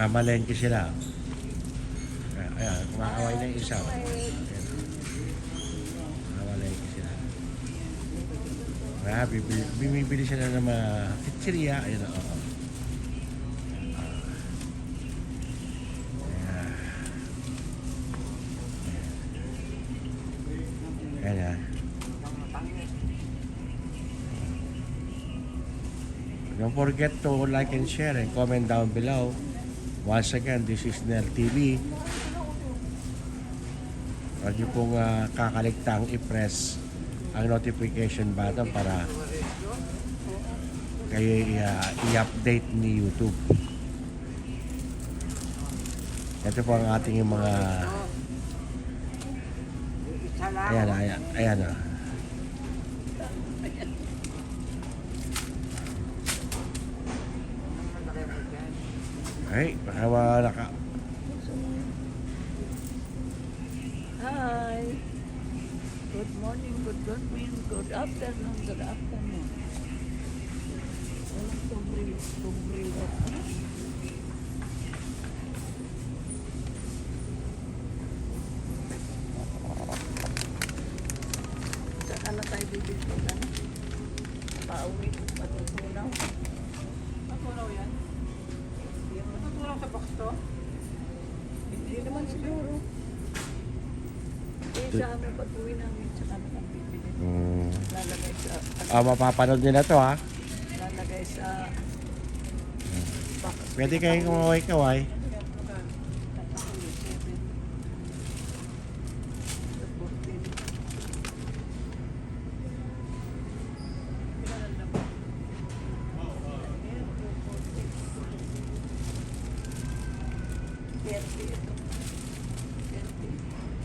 Mamalengke sila. Ayan, kumakaway na yung isa. Ayan. Mamalengke sila. Bumibili sila ng mga chichirya. Ayan, oo. Ayan. Don't forget to like and share and comment down below. Once again, this is Nel TV. Huwag niyo pong kakaligtang i-press ang notification button para kayo i-update ni YouTube. Ito po ang ating mga ayan. Ay, baka wala ka. Hi. Good morning, good afternoon. Walang pobre. Saan na tayo bibili na? Pauwi, matutunaw. Matutunaw yan? Matutunaw sa box to? Hindi naman siguro. Sa amin pag-uwi namin, tsaka naman bibili. Lalagay sa... Mapapanood nyo na to, ha? Lalagay sa... box. Pwede kayong kumaway-kaway.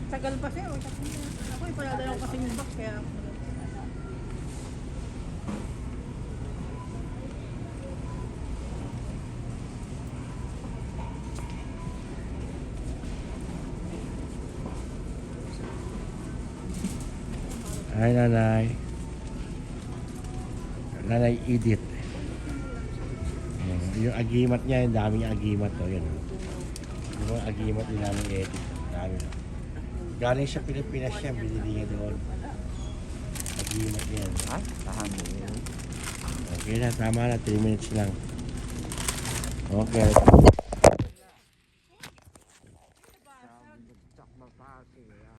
Tagal pa siya. Ako ipaladala ko kasi yung box kaya... Ay, Nanay Edith. Yung agimat niya, yung daming agimat. O, yun. Yung agimat ni Nanay Edith. Dami na. Galing sa Pilipinas siya, binili niya doon. Agimat niya. Ah, tahami yun. Okay na, tama na. 3 minutes lang. Okay.